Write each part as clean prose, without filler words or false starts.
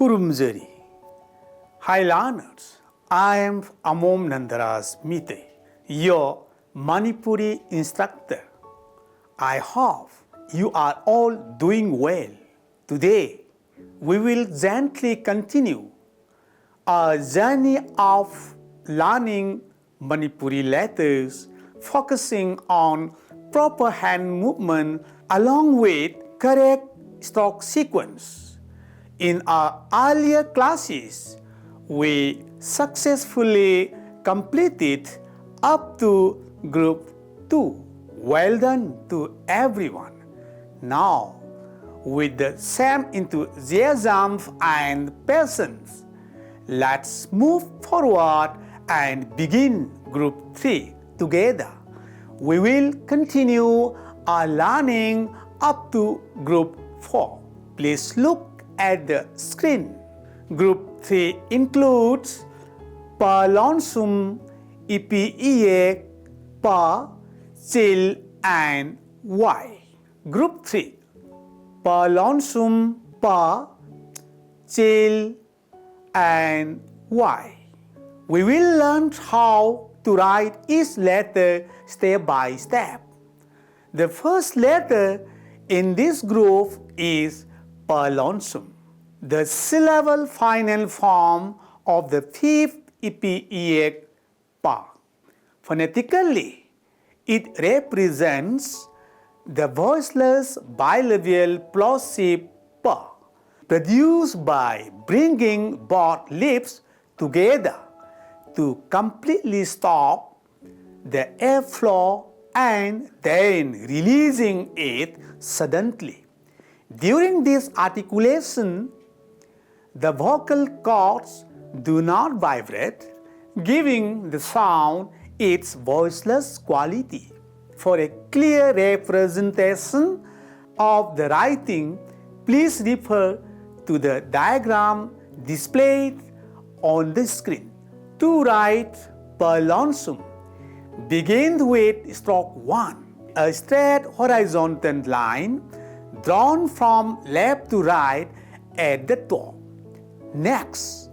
Kurumjari. Hi learners, I am Amom Nandaras Meetei, your Manipuri instructor. I hope you are all doing well. Today, we will gently continue a journey of learning Manipuri letters, focusing on proper hand movement along with correct stroke sequence. In our earlier classes, we successfully completed up to group 2. Well done to everyone. Now, with the same enthusiasm and patience, let's move forward and begin group 3 together. We will continue our learning up to group 4. Please look at the screen. Group 3 includes pa lonsum, ipiiek, pa, chil, and y. Group 3 pa lonsum, pa, chil, and y. We will learn how to write each letter step by step. The first letter in this group is pa lonsum, the syllable final form of the fifth ipiiek pa. Phonetically, it represents the voiceless bilabial plosive pa, produced by bringing both lips together to completely stop the airflow and then releasing it suddenly. During this articulation, the vocal cords do not vibrate, giving the sound its voiceless quality. For a clear representation of the writing, please refer to the diagram displayed on the screen. To write pa lonsum, begin with stroke 1, a straight horizontal line drawn from left to right at the top. Next,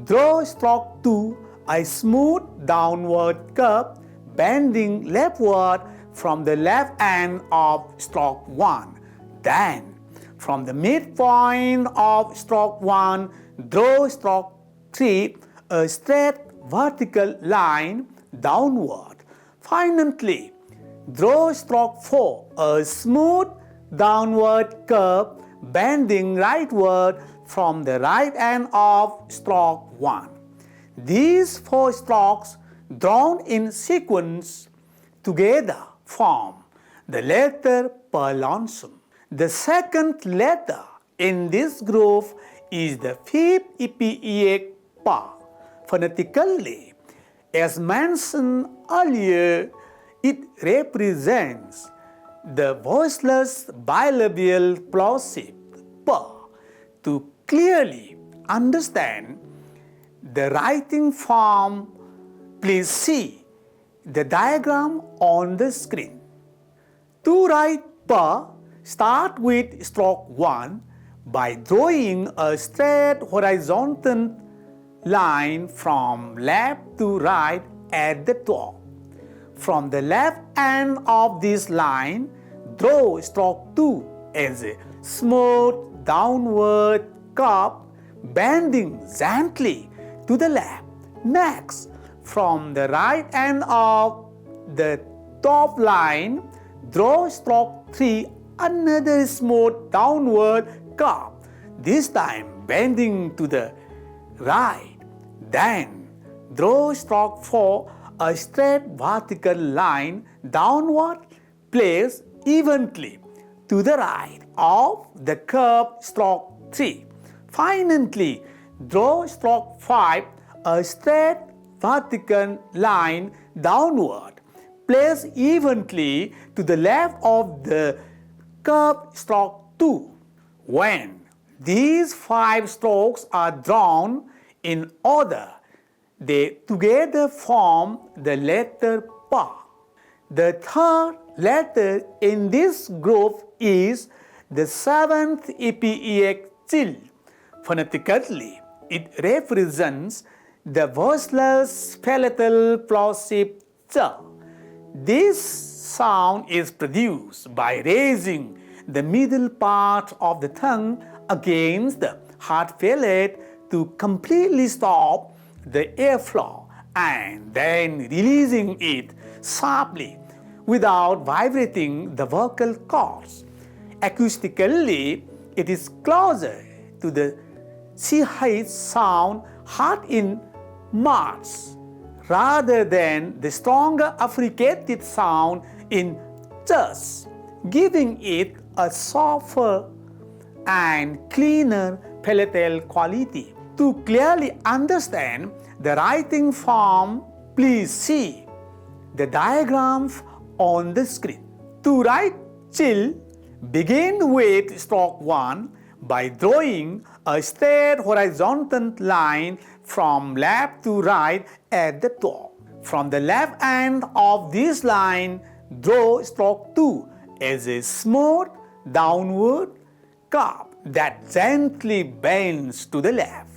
draw stroke 2, a smooth downward curve bending leftward from the left end of stroke 1. Then, from the midpoint of stroke 1, draw stroke 3, a straight vertical line downward. Finally, draw stroke 4, a smooth downward curve bending rightward from the right end of stroke 1. These 4 strokes drawn in sequence together form the letter pa lonsum. The second letter in this group is the fifth ipiiek pa. Phonetically, as mentioned earlier, it represents the voiceless bilabial plosive pa. To clearly understand the writing form, please see the diagram on the screen. To write pa, start with stroke 1 by drawing a straight horizontal line from left to right at the top. From the left end of this line, draw stroke 2 as a smooth downward curve bending gently to the left. Next, from the right end of the top line, draw stroke 3, another smooth downward curve, this time bending to the right. Then, draw stroke 4, a straight vertical line downward placed evenly to the right of the curve stroke 3. Finally, draw stroke 5, a straight vertical line downward placed evenly to the left of the curve stroke 2. When these 5 strokes are drawn in order, they together form the letter pa. The third letter in this group is the seventh ipiiek chil. Phonetically, it represents the voiceless palatal plosive ch. This sound is produced by raising the middle part of the tongue against the hard palate to completely stop the airflow and then releasing it sharply without vibrating the vocal cords. Acoustically, it is closer to the CH sound heard in Mars rather than the stronger affricated sound in chus, giving it a softer and cleaner palatal quality. To clearly understand the writing form, please see the diagram on the screen. To write chill, begin with stroke 1 by drawing a straight horizontal line from left to right at the top. From the left end of this line, draw stroke 2 as a smooth downward curve that gently bends to the left.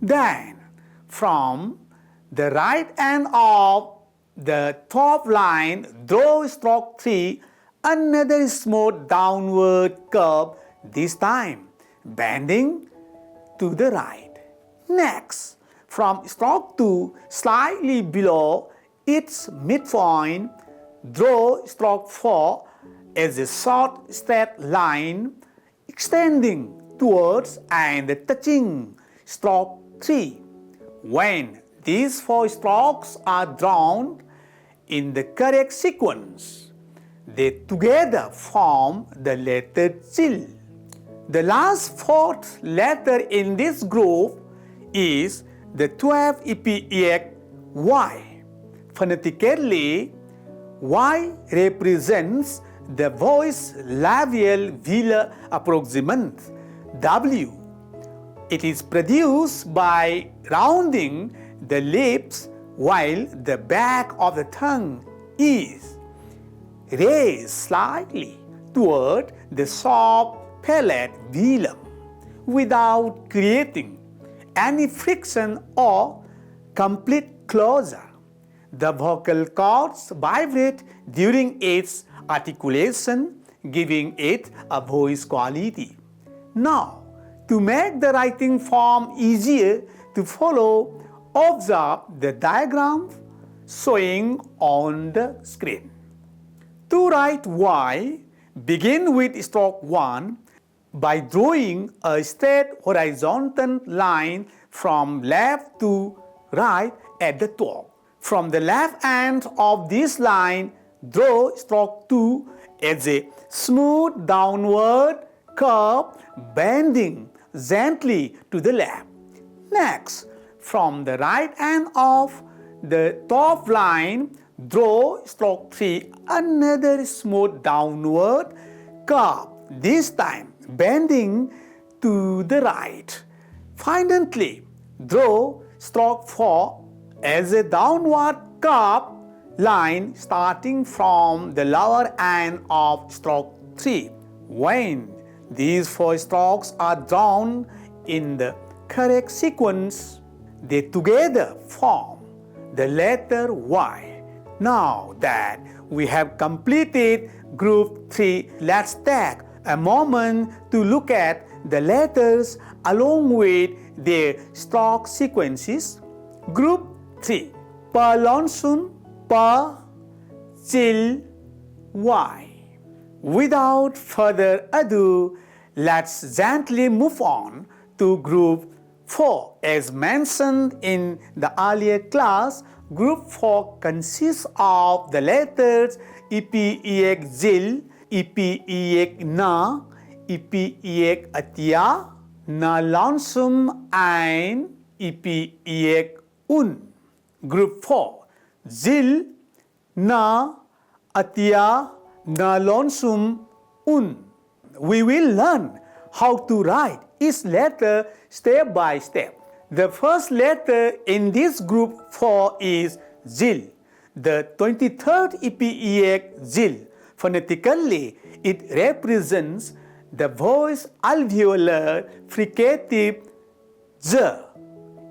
Then, from the right end of the top line, draw stroke 3, another smooth downward curve, this time bending to the right. Next, from stroke 2, slightly below its midpoint, draw stroke 4 as a short straight line extending towards and touching stroke 3. When these 4 strokes are drawn in the correct sequence, they together form the letter chill. The last 4th letter in this group is the 12th epiec Y. Phonetically, Y represents the voice labial velar approximant W. It is produced by rounding the lips while the back of the tongue is raised slightly toward the soft palate velum without creating any friction or complete closure. The vocal cords vibrate during its articulation, giving it a voice quality. Now, to make the writing form easier to follow, observe the diagram showing on the screen. To write Y, begin with stroke 1 by drawing a straight horizontal line from left to right at the top. From the left end of this line, draw stroke 2 as a smooth downward curve bending gently to the left. Next, from the right end of the top line, draw stroke 3, another smooth downward curve, this time bending to the right. Finally, draw stroke 4 as a downward curve line starting from the lower end of stroke 3. When these 4 strokes are drawn in the correct sequence, they together form the letter Y. Now that we have completed group 3, let's take a moment to look at the letters along with their stroke sequences. Group 3. Pa lonesome, Pa, Chill, Y. Without further ado, let's gently move on to group 4. As mentioned in the earlier class, group 4 consists of the letters epiec zil, epiec na, epiec atia, na lonesome, and epiec un. Group 4. Zil, na, atia, na lonesome, un. We will learn how to write each letter step by step. The first letter in this group 4 is zil, the 23rd epiec zil. Phonetically, it represents the voice alveolar fricative Z.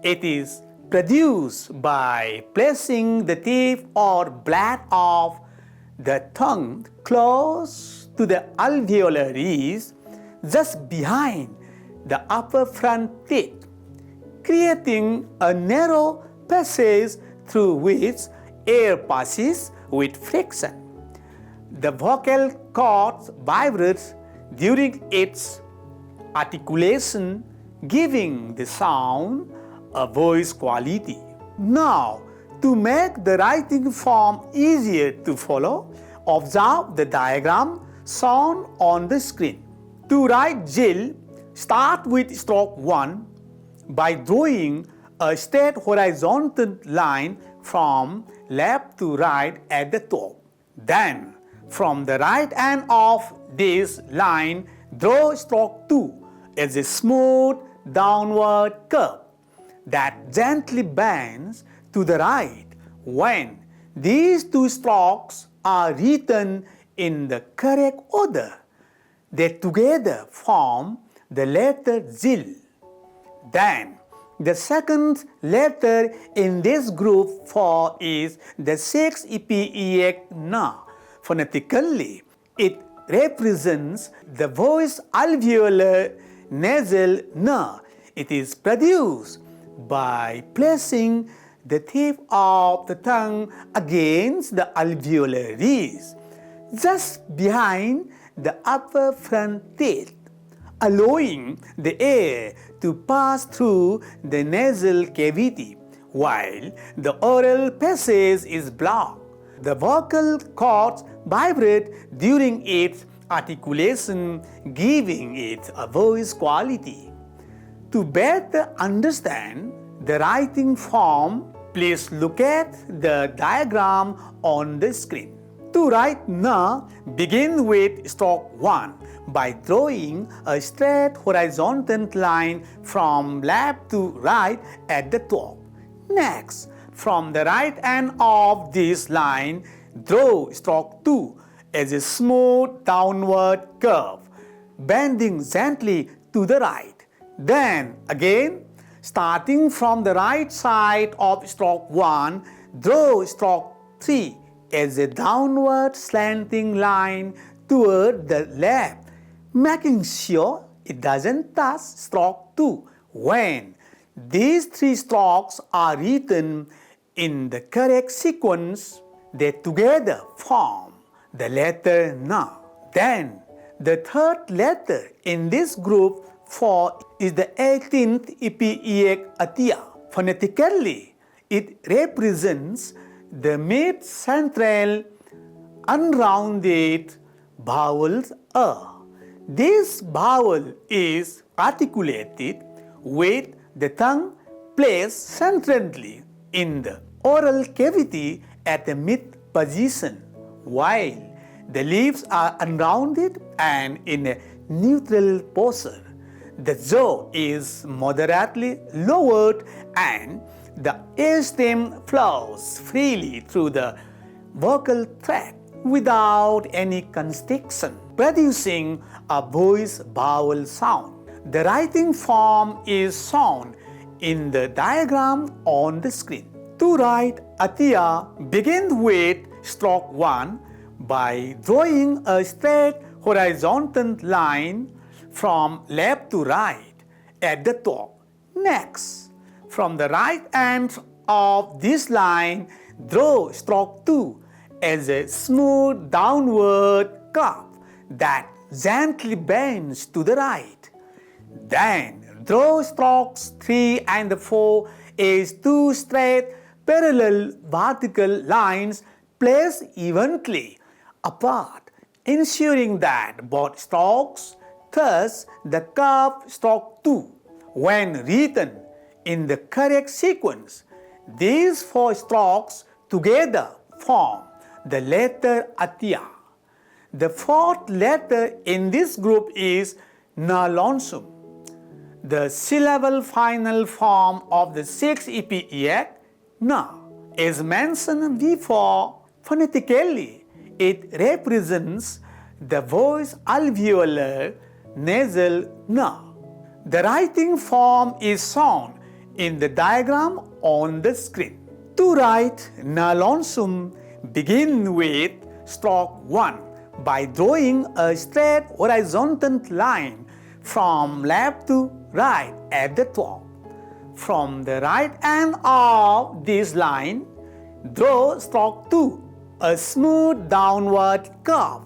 It is produced by placing the tip or blade of the tongue close to the alveolaries just behind the upper front teeth, creating a narrow passage through which air passes with friction. The vocal cord vibrates during its articulation, giving the sound a voice quality. Now, to make the writing form easier to follow, observe the diagram shown on the screen. To write Jill, start with stroke 1 by drawing a straight horizontal line from left to right at the top. Then, from the right end of this line, draw stroke 2 as a smooth downward curve that gently bends to the right. When these two strokes are written in the correct order, they together form the letter Jill. Then, the second letter in this group 4 is the 6 EPEX na. Phonetically, it represents the voice alveolar nasal na. It is produced by placing the tip of the tongue against the alveolaries, just behind the upper front teeth, allowing the air to pass through the nasal cavity while the oral passage is blocked. The vocal cords vibrate during its articulation, giving it a voice quality. To better understand the writing form, please look at the diagram on the screen. To write na, begin with stroke 1 by drawing a straight horizontal line from left to right at the top. Next, from the right end of this line, draw stroke 2 as a smooth downward curve, bending gently to the right. Then again, starting from the right side of stroke 1, draw stroke 3 as a downward slanting line toward the left, making sure it doesn't touch stroke 2. When these three strokes are written in the correct sequence, they together form the letter na. Then, the third letter in this group 4 is the 18th EPEX atia. Phonetically, it represents the mid-central unrounded vowel a. This vowel is articulated with the tongue placed centrally in the oral cavity at the mid position, while the lips are unrounded and in a neutral posture. The jaw is moderately lowered and the air stem flows freely through the vocal tract without any constriction, producing a voice vowel sound. The writing form is shown in the diagram on the screen. To write atia, begin with stroke 1 by drawing a straight horizontal line from left to right at the top. Next, from the right end of this line, draw stroke 2 as a smooth downward curve that gently bends to the right. Then, draw strokes 3 and 4 as two straight parallel vertical lines placed evenly apart, ensuring that both strokes touch the curve stroke 2. When written in the correct sequence, these four strokes together form the letter atia. The fourth letter in this group is na lonsum. The syllable final form of the 6 EPEX na. As mentioned before, phonetically, it represents the voice alveolar nasal na. The writing form is shown in the diagram on the screen. To write na lonsum, begin with stroke 1 by drawing a straight horizontal line from left to right at the top. From the right end of this line, draw stroke 2, a smooth downward curve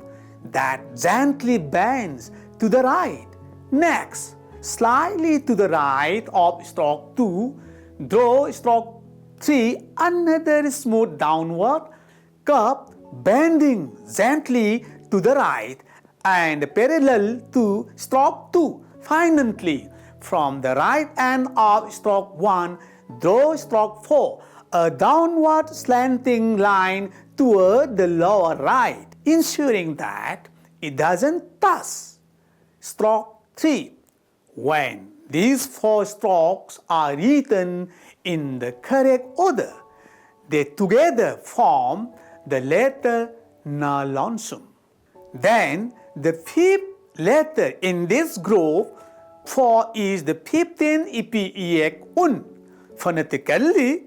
that gently bends to the right. Next, slightly to the right of stroke 2, draw stroke 3, another smooth downward curve bending gently to the right and parallel to stroke 2. Finally, from the right end of stroke 1, draw stroke 4, a downward slanting line toward the lower right, ensuring that it doesn't touch stroke 3. When these 4 strokes are written in the correct order, they together form the letter na lonsum. Then the 5th letter in this group 4 is the 15th epiec un. Phonetically,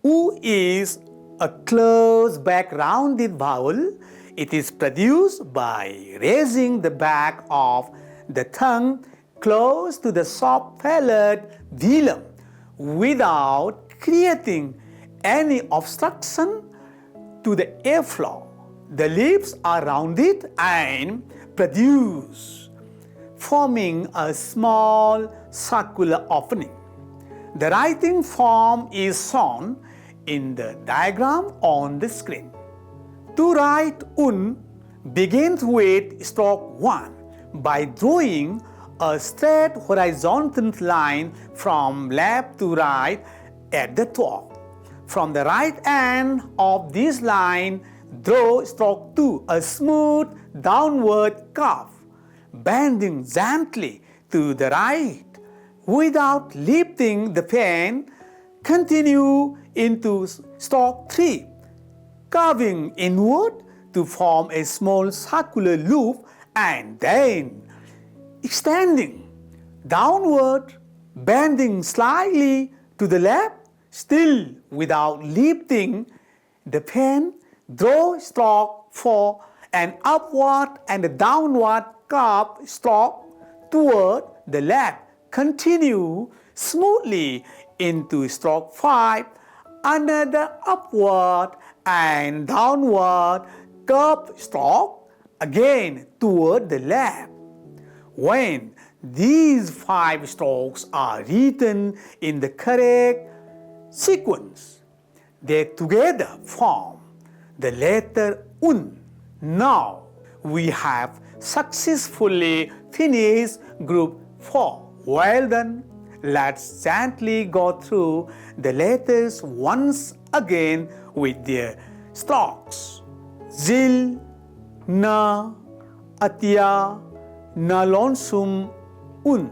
u is a close back rounded vowel. It is produced by raising the back of the tongue close to the soft palate velum without creating any obstruction to the airflow. The lips are rounded and produce, forming a small circular opening. The writing form is shown in the diagram on the screen. To write un, begins with stroke 1 by drawing a straight horizontal line from left to right at the top. From the right end of this line, draw stroke 2, a smooth downward curve, bending gently to the right without lifting the pen. Continue into stroke 3, curving inward to form a small circular loop and then extending downward, bending slightly to the left, still without lifting the pen. Draw stroke 4, an upward and a downward curve stroke toward the left. Continue smoothly into stroke 5, another upward and downward curved stroke again toward the left. When these 5 strokes are written in the correct sequence, they together form the letter un. Now we have successfully finished group 4. Well done. Let's gently go through the letters once again with their strokes. Zil, na, atia, na lonsum, un.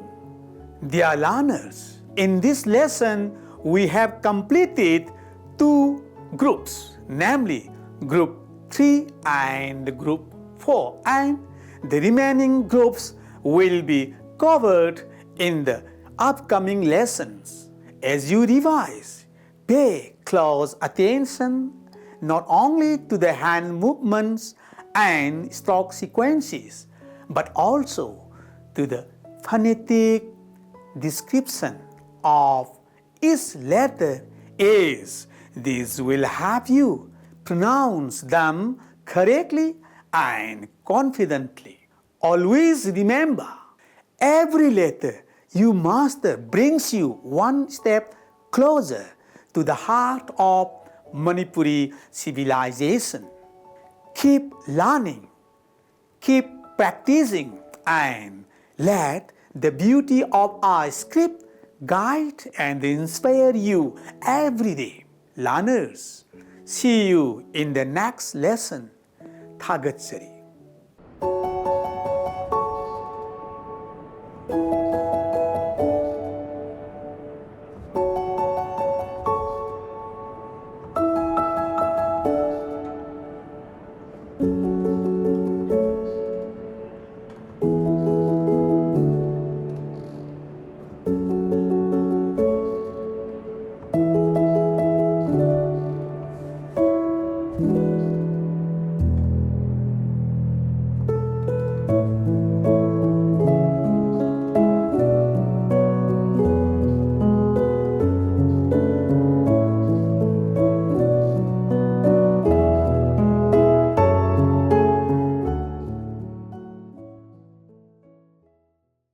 Dear learners, in this lesson we have completed 2 groups, namely group 3 and group 4, and the remaining groups will be covered in the upcoming lessons. As you revise, pay close attention not only to the hand movements and stroke sequences, but also to the phonetic description of each letter, as this will help you pronounce them correctly and confidently. Always remember, every letter you master brings you one step closer to the heart of Manipuri civilization. Keep learning, keep practicing, and let the beauty of our script guide and inspire you every day. Learners, see you in the next lesson. Thagatsari.